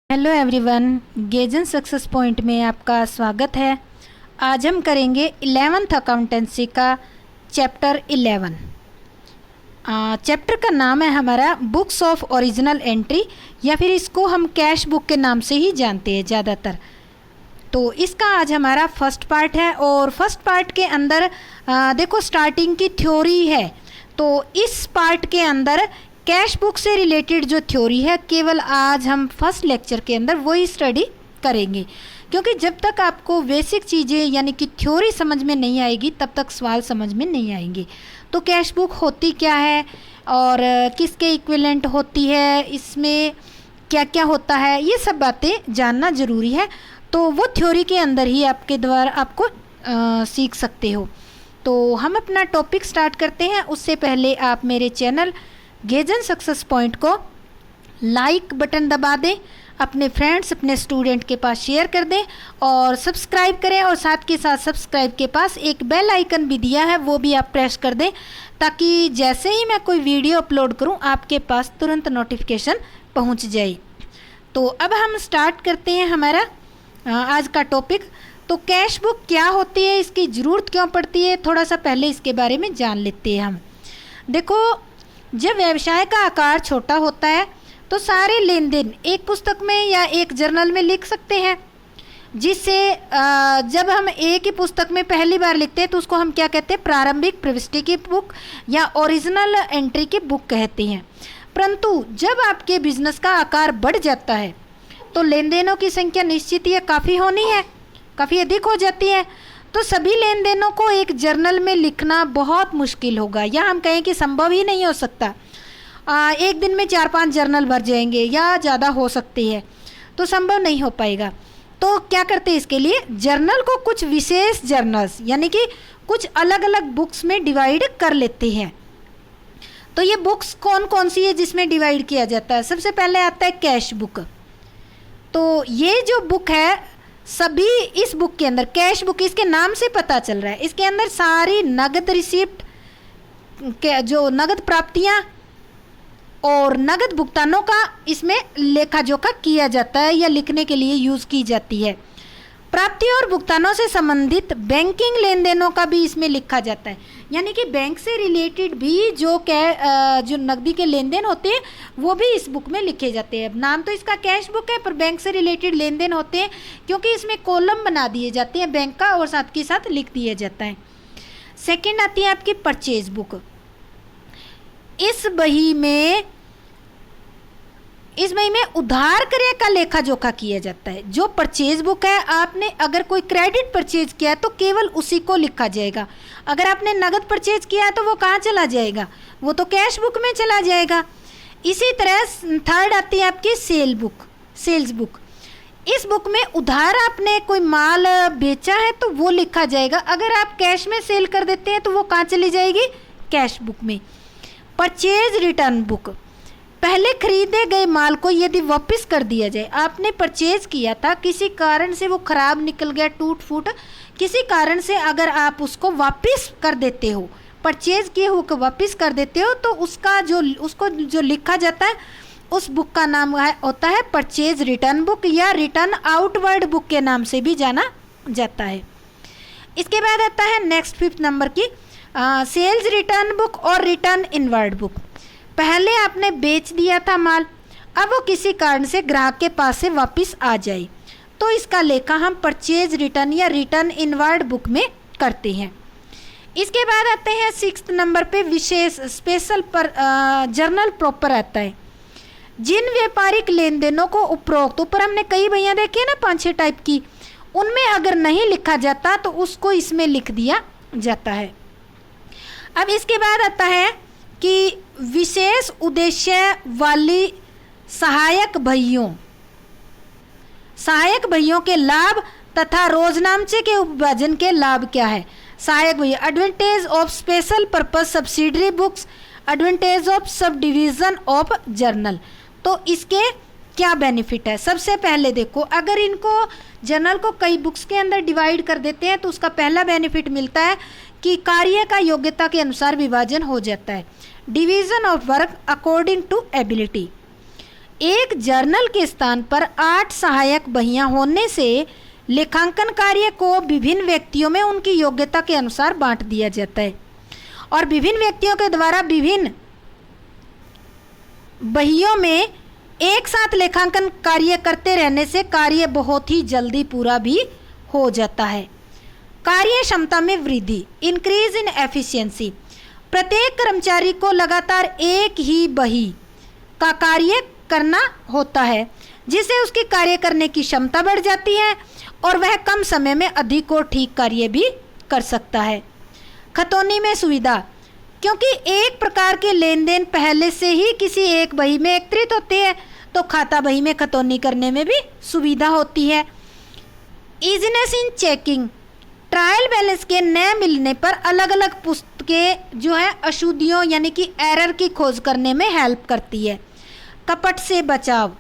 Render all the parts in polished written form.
Hello everyone, गेजन success point में आपका स्वागत है। आज हम करेंगे 11th अकाउंटेंसी का चैप्टर 11। चैप्टर का नाम है हमारा बुक्स ऑफ ओरिजिनल एंट्री, या फिर इसको हम कैश बुक के नाम से ही जानते हैं ज़्यादातर। तो इसका आज हमारा फर्स्ट पार्ट है और फर्स्ट पार्ट के अंदर देखो स्टार्टिंग की थ्योरी है। तो इस पार्ट के अंदर कैश बुक से रिलेटेड जो थ्योरी है केवल आज हम फर्स्ट लेक्चर के अंदर वही स्टडी करेंगे, क्योंकि जब तक आपको बेसिक चीज़ें यानी कि थ्योरी समझ में नहीं आएगी तब तक सवाल समझ में नहीं आएंगे। तो कैश बुक होती क्या है और किसके इक्विवेलेंट होती है, इसमें क्या क्या होता है, ये सब बातें जानना ज़रूरी है। तो वो थ्योरी के अंदर ही आपके द्वारा आपको सीख सकते हो। तो हम अपना टॉपिक स्टार्ट करते हैं। उससे पहले आप मेरे चैनल गेजन सक्सेस पॉइंट को लाइक बटन दबा दें, अपने फ्रेंड्स अपने स्टूडेंट के पास शेयर कर दें और सब्सक्राइब करें, और साथ के साथ सब्सक्राइब के पास एक बेल आइकन भी दिया है वो भी आप प्रेस कर दें, ताकि जैसे ही मैं कोई वीडियो अपलोड करूं आपके पास तुरंत नोटिफिकेशन पहुंच जाए। तो अब हम स्टार्ट करते हैं हमारा आज का टॉपिक। तो कैश बुक क्या होती है, इसकी ज़रूरत क्यों पड़ती है, थोड़ा सा पहले इसके बारे में जान लेते हैं हम। देखो, जब व्यवसाय का आकार छोटा होता है तो सारे लेन देन एक पुस्तक में या एक जर्नल में लिख सकते हैं, जिससे जब हम एक ही पुस्तक में पहली बार लिखते हैं तो उसको हम क्या कहते हैं, प्रारंभिक प्रविष्टि की बुक या ओरिजिनल एंट्री की बुक कहते हैं। परंतु जब आपके बिजनेस का आकार बढ़ जाता है तो लेन देनों की संख्या निश्चित ही काफ़ी होनी है, काफ़ी अधिक हो जाती है। तो सभी लेन देनों को एक जर्नल में लिखना बहुत मुश्किल होगा, या हम कहें कि संभव ही नहीं हो सकता। एक दिन में 4-5 जर्नल भर जाएंगे या ज़्यादा हो सकती है, तो संभव नहीं हो पाएगा। तो क्या करते हैं, इसके लिए जर्नल को कुछ विशेष जर्नल्स यानी कि कुछ अलग अलग बुक्स में डिवाइड कर लेते हैं। तो ये बुक्स कौन कौन सी है जिसमें डिवाइड किया जाता है? सबसे पहले आता है कैश बुक। तो ये जो बुक है सभी इस बुक के अंदर, कैश बुक इसके नाम से पता चल रहा है, इसके अंदर सारी नगद रिसिप्ट के जो नगद प्राप्तियां और नगद भुगतानों का इसमें लेखा जोखा किया जाता है या लिखने के लिए यूज़ की जाती है। प्राप्ति और भुगतानों से संबंधित बैंकिंग लेन देनों का भी इसमें लिखा जाता है, यानी कि बैंक से रिलेटेड भी जो नकदी के लेन देन होते हैं वो भी इस बुक में लिखे जाते हैं। अब नाम तो इसका कैश बुक है पर बैंक से रिलेटेड लेन देन होते हैं, क्योंकि इसमें कॉलम बना दिए जाते हैं बैंक का और साथ के साथ लिख दिया जाता है। सेकेंड आती है आपकी परचेज बुक। इस बही में उधार क्रय का लेखा जोखा किया जाता है। जो परचेज बुक है, आपने अगर कोई क्रेडिट परचेज किया है तो केवल उसी को लिखा जाएगा। अगर आपने नगद परचेज किया है तो वो कहाँ चला जाएगा, वो तो कैश बुक में चला जाएगा। इसी तरह थर्ड आती है आपकी सेल्स बुक। इस बुक में उधार आपने कोई माल बेचा है तो वो लिखा जाएगा। अगर आप कैश में सेल कर देते हैं तो वो कहाँ चली जाएगी, कैश बुक में। परचेज रिटर्न बुक, पहले खरीदे गए माल को यदि वापस कर दिया जाए, आपने परचेज किया था, किसी कारण से वो खराब निकल गया, टूट फूट किसी कारण से अगर आप उसको वापस कर देते हो, परचेज किए हुए को वापस कर देते हो, तो उसको जो लिखा जाता है उस बुक का नाम होता है परचेज रिटर्न बुक या रिटर्न आउटवर्ड बुक के नाम से भी जाना जाता है। इसके बाद आता है नेक्स्ट 5th नंबर की सेल्स रिटर्न बुक और रिटर्न इनवर्ड बुक। पहले आपने बेच दिया था माल, अब वो किसी कारण से ग्राहक के पास से वापस आ जाए तो इसका लेखा हम परचेज रिटर्न या रिटर्न इनवर्ड बुक में करते हैं। इसके बाद आते हैं 6th नंबर पे विशेष स्पेशल पर जर्नल प्रॉपर आता है। जिन व्यापारिक लेन देनों को उपरोक्त ऊपर हमने कई भैया देखे ना 5-6 टाइप की, उनमें अगर नहीं लिखा जाता तो उसको इसमें लिख दिया जाता है। अब इसके बाद आता है कि विशेष उद्देश्य वाली सहायक भइयों के लाभ तथा रोजनामचे के उपविभाजन के लाभ क्या है। सहायक भइयों, advantage of special purpose subsidiary books, advantage of subdivision of journal. तो इसके क्या बेनिफिट है? सबसे पहले देखो, अगर इनको जर्नल को कई बुक्स के अंदर डिवाइड कर देते हैं तो उसका पहला बेनिफिट मिलता है कि कार्य का योग्यता के अनुसार विभाजन हो जाता है, division of work according to ability. एक जर्नल के स्थान पर 8 सहायक बहियां होने से लेखांकन कार्य को विभिन्न व्यक्तियों में उनकी योग्यता के अनुसार बांट दिया जाता है और विभिन्न व्यक्तियों के द्वारा विभिन्न बहियों में एक साथ लेखांकन कार्य करते रहने से कार्य बहुत ही जल्दी पूरा भी हो जाता है। कार्य क्षमता में वृद्धि, इंक्रीज इन एफिशिएंसी। प्रत्येक कर्मचारी को लगातार एक ही बही का कार्य करना होता है जिससे उसकी कार्य करने की क्षमता बढ़ जाती है और वह कम समय में अधिक और ठीक कार्य भी कर सकता है। खतौनी में सुविधा, क्योंकि एक प्रकार के लेन देन पहले से ही किसी एक बही में एकत्रित होते हैं तो खाता बही में खतौनी करने में भी सुविधा होती है। इजीनेस इन चेकिंग, ट्रायल बैलेंस के न मिलने पर अलग अलग पुस्तकें जो है अशुद्धियों यानी कि एरर की खोज करने में हेल्प करती है। कपट से बचाव,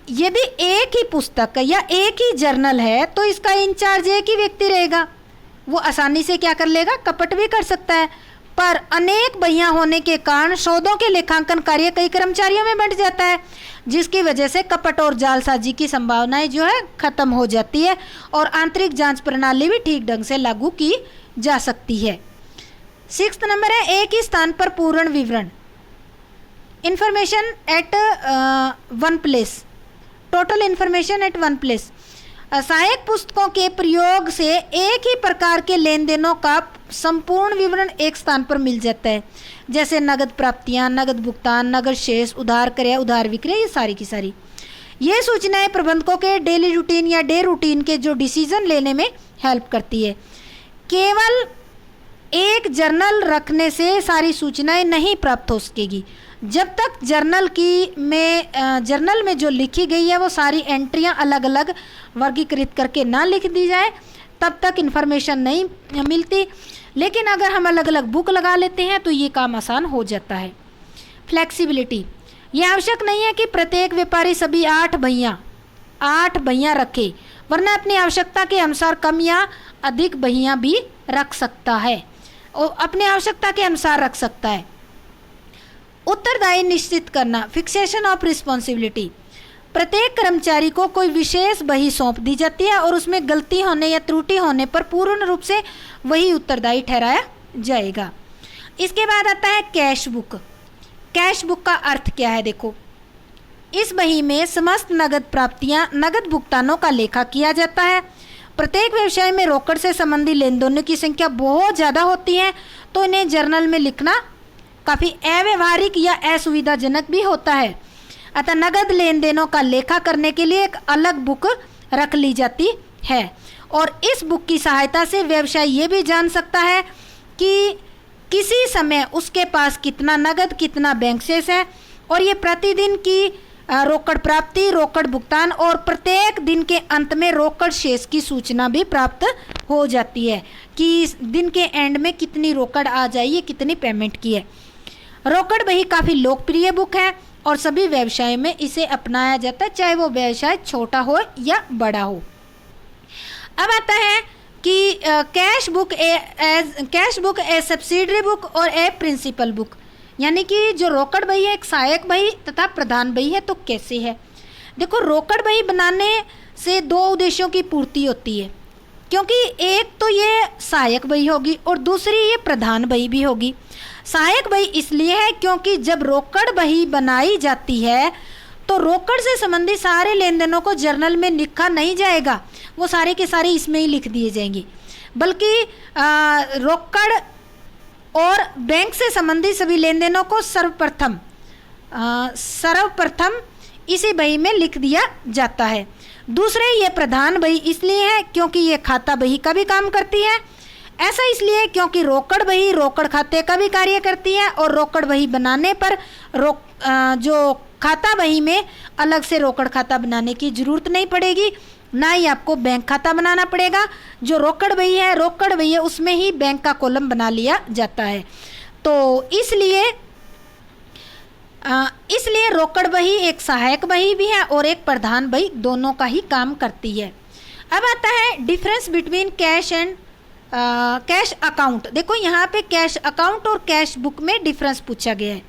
यदि एक ही पुस्तक या एक ही जर्नल है तो इसका इंचार्ज एक ही व्यक्ति रहेगा, वो आसानी से क्या कर लेगा, कपट भी कर सकता है। पर अनेक बहियां होने के कारण शोधों के लेखांकन कार्य कई कर्मचारियों में बढ़ जाता है जिसकी वजह से कपट और जालसाजी की संभावनाएं जो है खत्म हो जाती है और आंतरिक जांच प्रणाली भी ठीक ढंग से लागू की जा सकती है। 6 नंबर है एक ही स्थान पर पूर्ण विवरण, information at one place, total information at one place. सहायक पुस्तकों के प्रयोग से एक ही प्रकार के लेन देनों का संपूर्ण विवरण एक स्थान पर मिल जाता है, जैसे नगद प्राप्तियां, नगद भुगतान, नगद शेष, उधार क्रय, उधार विक्रय, ये सारी की सारी। ये सूचनाएं प्रबंधकों के डेली रूटीन या डे रूटीन के जो डिसीजन लेने में हेल्प करती है। केवल एक जर्नल रखने से सारी सूचनाएं नहीं प्राप्त हो सकेगी। जब तक जर्नल में जो लिखी गई है वो सारी एंट्रियां अलग अलग वर्गीकृत करके ना लिख दी जाए तब तक इन्फॉर्मेशन नहीं मिलती। लेकिन अगर हम अलग अलग बुक लगा लेते हैं तो ये काम आसान हो जाता है। फ्लेक्सिबिलिटी, ये आवश्यक नहीं है कि प्रत्येक व्यापारी सभी 8 बहियां रखे, वरना अपनी आवश्यकता के अनुसार कम या अधिक बहियां भी रख सकता है और अपनी आवश्यकता के अनुसार रख सकता है। उत्तरदायी निश्चित करना, फिक्सेशन ऑफ रिस्पॉन्सिबिलिटी, प्रत्येक कर्मचारी को कोई विशेष बही सौंप दी जाती है और उसमें गलती होने या त्रुटि होने पर पूर्ण रूप से वही उत्तरदायी ठहराया जाएगा। इसके बाद आता है कैश बुक। कैश बुक का अर्थ क्या है, देखो, इस बही में समस्त नगद प्राप्तियां, नगद भुगतानों का लेखा किया जाता है। प्रत्येक व्यवसाय में रोकड़ से संबंधी लेन देनों की संख्या बहुत ज़्यादा होती है तो इन्हें जर्नल में लिखना काफ़ी अव्यवहारिक या असुविधाजनक भी होता है। अतः नगद लेन देनों का लेखा करने के लिए एक अलग बुक रख ली जाती है और इस बुक की सहायता से व्यवसायी ये भी जान सकता है कि किसी समय उसके पास कितना नगद, कितना बैंक शेष है और ये प्रतिदिन की रोकड़ प्राप्ति, रोकड़ भुगतान और प्रत्येक दिन के अंत में रोकड़ शेष की सूचना भी प्राप्त हो जाती है कि इस दिन के एंड में कितनी रोकड़ आ जाइए, कितनी पेमेंट की है। रोकड़ बही काफ़ी लोकप्रिय बुक है और सभी व्यवसाय में इसे अपनाया जाता है, चाहे वो व्यवसाय छोटा हो या बड़ा हो। अब आता है कि कैश बुक ए सब्सिडरी बुक और ए प्रिंसिपल बुक, यानी कि जो रोकड़ बही है एक सहायक बही तथा प्रधान बही है। तो कैसे है, देखो, रोकड़ बही बनाने से 2 उद्देश्यों की पूर्ति होती है, क्योंकि एक तो ये सहायक बही होगी और दूसरी ये प्रधान बही भी होगी। सहायक बही इसलिए है क्योंकि जब रोकड़ बही बनाई जाती है तो रोकड़ से संबंधित सारे लेन देनों को जर्नल में लिखा नहीं जाएगा, वो सारे के सारे इसमें ही लिख दिए जाएंगे, बल्कि रोकड़ और बैंक से संबंधित सभी लेन देनों को सर्वप्रथम इसी बही में लिख दिया जाता है। दूसरे ये प्रधान बही इसलिए है क्योंकि ये खाता बही का भी काम करती है। ऐसा इसलिए क्योंकि रोकड़ बही रोकड़ खाते का भी कार्य करती है और रोकड़ बही बनाने पर जो खाता बही में अलग से रोकड़ खाता बनाने की ज़रूरत नहीं पड़ेगी, ना ही आपको बैंक खाता बनाना पड़ेगा। जो रोकड़ बही है उसमें ही बैंक का कॉलम बना लिया जाता है। तो इसलिए रोकड़ बही एक सहायक बही भी है और एक प्रधान बही, दोनों का ही काम करती है। अब आता है difference between cash and cash account. देखो यहाँ पे कैश अकाउंट और कैश बुक में डिफरेंस पूछा गया है।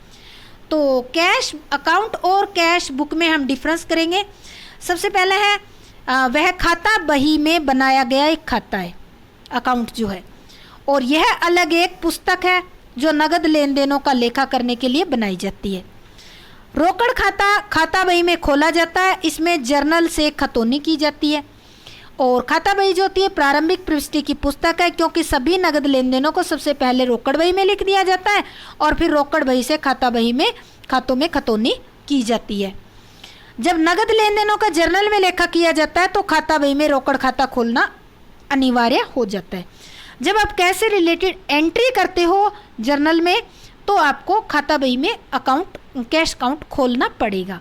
तो कैश अकाउंट और कैश बुक में हम डिफरेंस करेंगे। सबसे पहला है वह खाता बही में बनाया गया एक खाता है, अकाउंट जो है, और यह अलग एक पुस्तक है जो नगद लेन देनों का लेखा करने के लिए बनाई जाती है। रोकड़ खाता खाता बही में खोला जाता है, इसमें जर्नल से खतौनी की जाती है। और खाता बही जो होती है प्रारंभिक प्रविष्टि की पुस्तक है, क्योंकि सभी नगद लेन देनों को सबसे पहले रोकड़ बही में लिख दिया जाता है और फिर रोकड़ बही से खाता बही में खातों में खतौनी की जाती है। जब नगद लेन देनों का जर्नल में लेखा किया जाता है तो खाता बही में रोकड़ खाता खोलना अनिवार्य हो जाता है। जब आप कैश से रिलेटेड एंट्री करते हो जर्नल में तो आपको खाता बही में अकाउंट कैश अकाउंट खोलना पड़ेगा।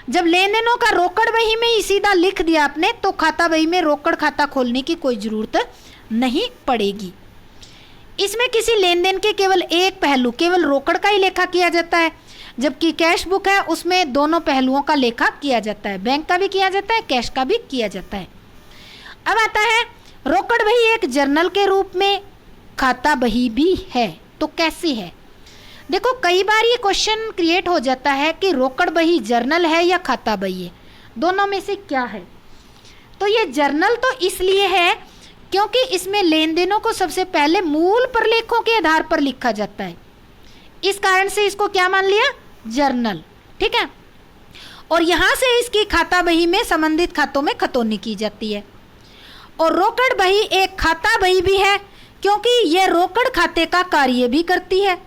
जब लेन देनों का रोकड़ बही में ही सीधा लिख दिया आपने तो खाता बही में रोकड़ खाता खोलने की कोई ज़रूरत नहीं पड़ेगी। इसमें किसी लेन देन के केवल एक पहलू केवल रोकड़ का ही लेखा किया जाता है, जबकि कैश बुक है उसमें दोनों पहलुओं का लेखा किया जाता है, बैंक का भी किया जाता है, कैश का भी किया जाता है। अब आता है रोकड़ बही एक जर्नल के रूप में खाता बही भी है, तो कैसी है? देखो कई बार ये क्वेश्चन क्रिएट हो जाता है कि रोकड़ बही जर्नल है या खाता बही है, दोनों में से क्या है? तो ये जर्नल तो इसलिए है क्योंकि इसमें लेन देनों को सबसे पहले मूल प्रलेखों के आधार पर लिखा जाता है, इस कारण से इसको क्या मान लिया? जर्नल। ठीक है, और यहाँ से इसकी खाता बही में संबंधित खातों में खतौनी की जाती है। और रोकड़ बही एक खाता बही भी है क्योंकि यह रोकड़ खाते का कार्य भी करती है।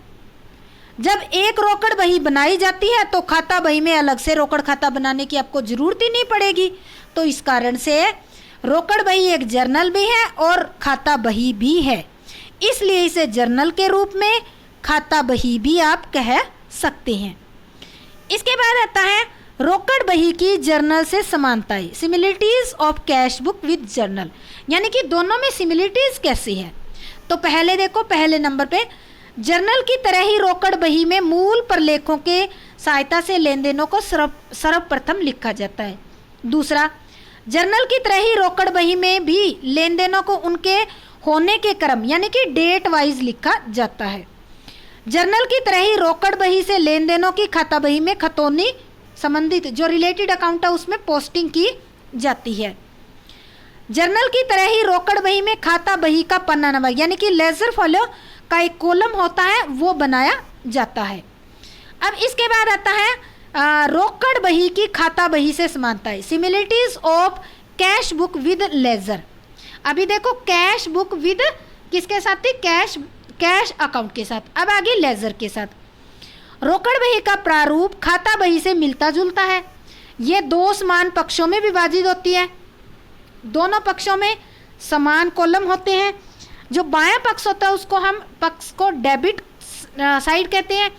जब एक रोकड़ बही बनाई जाती है तो खाता बही में अलग से रोकड़ खाता बनाने की आपको जरूरत ही नहीं पड़ेगी, तो इस कारण से रोकड़ बही एक जर्नल भी है और खाता बही भी है, इसलिए इसे जर्नल के रूप में खाता बही भी आप कह सकते हैं। इसके बाद आता है रोकड़ बही की जर्नल से समानताएं, similarities of cash book with journal, यानी कि दोनों में सिमिलरिटीज कैसी है? तो पहले देखो, पहले नंबर पे जर्नल की तरह ही रोकड़ बही में मूल प्रलेखों के सहायता से लेन देनों को सर्वप्रथम लिखा जाता है। दूसरा, जर्नल की तरह ही रोकड़ बही में भी लेन देनों को उनके होने के क्रम यानी कि डेट वाइज लिखा जाता है। जर्नल की तरह ही रोकड़ बही से लेन देनों की खाता बही में खतौनी संबंधित जो रिलेटेड अकाउंट है उसमें पोस्टिंग की जाती है। जर्नल की तरह ही रोकड़ बही में खाता बही का पन्ना नंबर यानी कि लेजर फॉलो का एक कॉलम होता है वो बनाया जाता है। अब इसके बाद आता है रोकड़ बही की खाता बही से समानता है, similarities of cash book with ledger. अभी देखो कैश बुक विद किसके साथ थी? कैश अकाउंट के साथ। अब आगे लेजर के साथ। रोकड़ बही का प्रारूप खाता बही से मिलता जुलता है, ये दो समान पक्षों में विभाजित होती है, दोनों पक्षों में समान कॉलम होते हैं। जो बायां पक्ष होता है उसको हम पक्ष को डेबिट साइड कहते हैं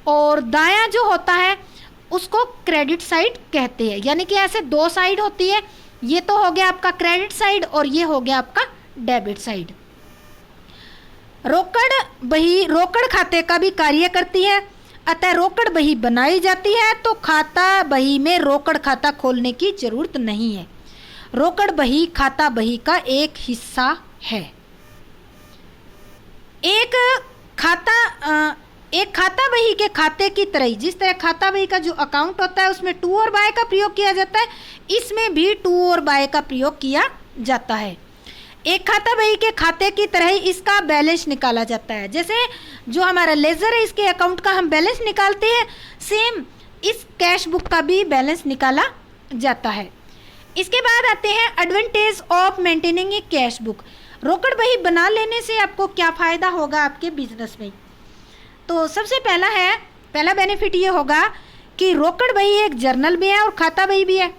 और दायां जो होता है उसको क्रेडिट साइड कहते हैं, यानी कि ऐसे दो साइड होती है, ये तो हो गया आपका क्रेडिट साइड और ये हो गया आपका डेबिट साइड। रोकड़ बही रोकड़ खाते का भी कार्य करती है, अतः रोकड़ बही बनाई जाती है तो खाता बही में रोकड़ खाता खोलने की जरूरत नहीं है। रोकड़ बही खाता बही का एक हिस्सा है। एक खाता बही के खाते की तरह ही, जिस तरह खाता बही का जो अकाउंट होता है उसमें टू और बाय का प्रयोग किया जाता है, इसमें भी टू और बाय का प्रयोग किया जाता है। एक खाता बही के खाते की तरह ही इसका बैलेंस निकाला जाता है, जैसे जो हमारा लेजर है इसके अकाउंट का हम बैलेंस निकालते हैं, सेम इस कैश बुक का भी बैलेंस निकाला जाता है। इसके बाद आते हैं advantage of maintaining A cash book. रोकड़ बही बना लेने से आपको क्या फ़ायदा होगा आपके बिजनेस में? तो सबसे पहला बेनिफिट ये होगा कि रोकड़ बही एक जर्नल भी है और खाता बही भी है।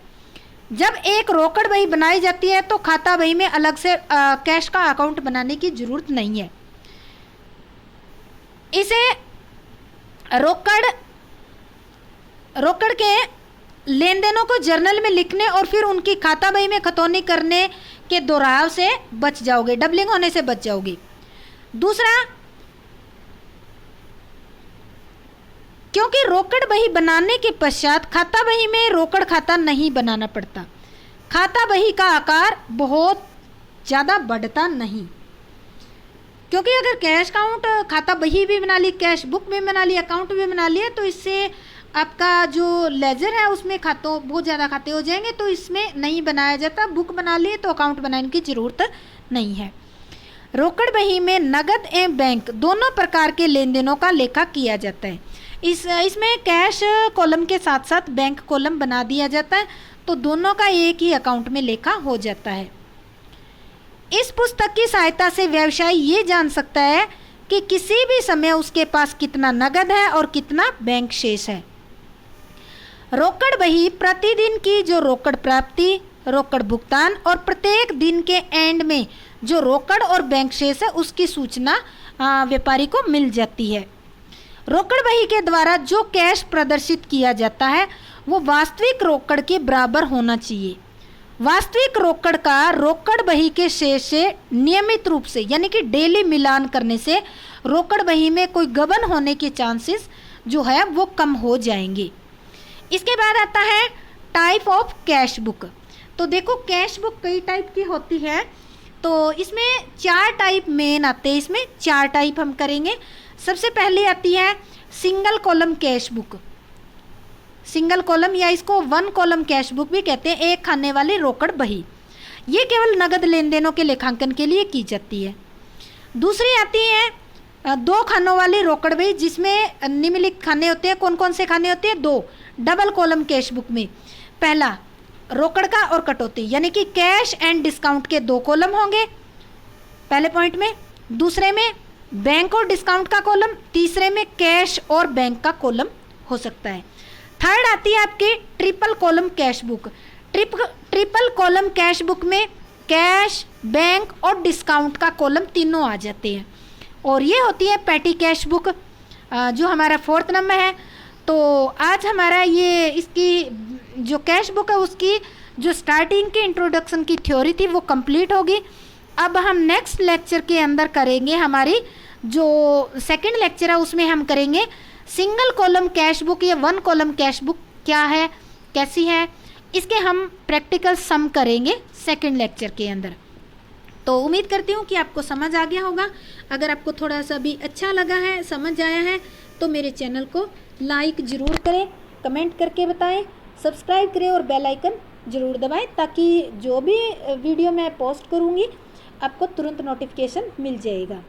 जब एक रोकड़ बही बनाई जाती है तो खाता बही में अलग से कैश का अकाउंट बनाने की ज़रूरत नहीं है। इसे रोकड़ के लेन देनों को जर्नल में लिखने और फिर उनकी खाता बही में खतौनी करने के दोहराव से बच जाओगे, डबलिंग होने से बच जाओगे। दूसरा, क्योंकि रोकड़ बही बनाने के पश्चात खाता बही में रोकड़ खाता नहीं बनाना पड़ता, खाता बही का आकार बहुत ज़्यादा बढ़ता नहीं, क्योंकि अगर कैश अकाउंट खाता बही भी बना ली, कैश बुक भी बना ली, अकाउंट भी बना लिया, तो इससे आपका जो लेजर है उसमें खातों बहुत ज़्यादा खाते हो जाएंगे, तो इसमें नहीं बनाया जाता। बुक बना लिए तो अकाउंट बनाने की ज़रूरत नहीं है। रोकड़ बही में नगद एवं बैंक दोनों प्रकार के लेन देनों का लेखा किया जाता है। इसमें कैश कॉलम के साथ साथ बैंक कॉलम बना दिया जाता है, तो दोनों का एक ही अकाउंट में लेखा हो जाता है। इस पुस्तक की सहायता से व्यवसायी ये जान सकता है कि किसी भी समय उसके पास कितना नगद है और कितना बैंक शेष है। रोकड़ बही प्रतिदिन की जो रोकड़ प्राप्ति, रोकड़ भुगतान और प्रत्येक दिन के एंड में जो रोकड़ और बैंक शेष है उसकी सूचना व्यापारी को मिल जाती है। रोकड़ बही के द्वारा जो कैश प्रदर्शित किया जाता है वो वास्तविक रोकड़ के बराबर होना चाहिए। वास्तविक रोकड़ का रोकड़ बही के शेष से नियमित रूप से यानी कि डेली मिलान करने से रोकड़ बही में कोई गबन होने के चांसेस जो है वो कम हो जाएंगे। इसके बाद आता है टाइप ऑफ कैश बुक। तो देखो कैश बुक कई टाइप की होती है, तो इसमें 4 टाइप मेन आते हैं। इसमें 4 टाइप हम करेंगे। सबसे पहले आती है single column cash book. Single column या इसको 1 कॉलम कैश बुक भी कहते हैं, एक खाने वाली रोकड़ बही। ये केवल नगद लेन देनों के लेखांकन के लिए की जाती है। दूसरी आती है 2 खानों वाली रोकड़ बही, जिसमें निम्नलिखित खाने होते हैं। कौन कौन से खाने होते हैं? 2 डबल कॉलम कैश बुक में। पहला रोकड़ का और कटौती यानी कि कैश एंड डिस्काउंट के 2 कॉलम होंगे पहले पॉइंट में। दूसरे में बैंक और डिस्काउंट का कॉलम। तीसरे में कैश और बैंक का कॉलम हो सकता है। थर्ड आती है आपकी triple column cash book. Triple column cash book में कैश, बैंक और डिस्काउंट का कॉलम तीनों आ जाते हैं। और ये होती है पैटी कैश बुक, जो हमारा 4th नंबर है। तो आज हमारा ये इसकी जो कैश बुक है उसकी जो स्टार्टिंग की इंट्रोडक्शन की थ्योरी थी वो कंप्लीट होगी। अब हम नेक्स्ट लेक्चर के अंदर करेंगे, हमारी जो सेकंड लेक्चर है उसमें हम करेंगे सिंगल कॉलम कैश बुक या 1 कॉलम कैश बुक क्या है, कैसी है, इसके हम प्रैक्टिकल सम करेंगे सेकंड लेक्चर के अंदर। तो उम्मीद करती हूँ कि आपको समझ आ गया होगा। अगर आपको थोड़ा सा भी अच्छा लगा है, समझ आया है, तो मेरे चैनल को लाइक ज़रूर करें, कमेंट करके बताएं, सब्सक्राइब करें और बेल आइकन ज़रूर दबाएं, ताकि जो भी वीडियो मैं पोस्ट करूँगी आपको तुरंत नोटिफिकेशन मिल जाएगा।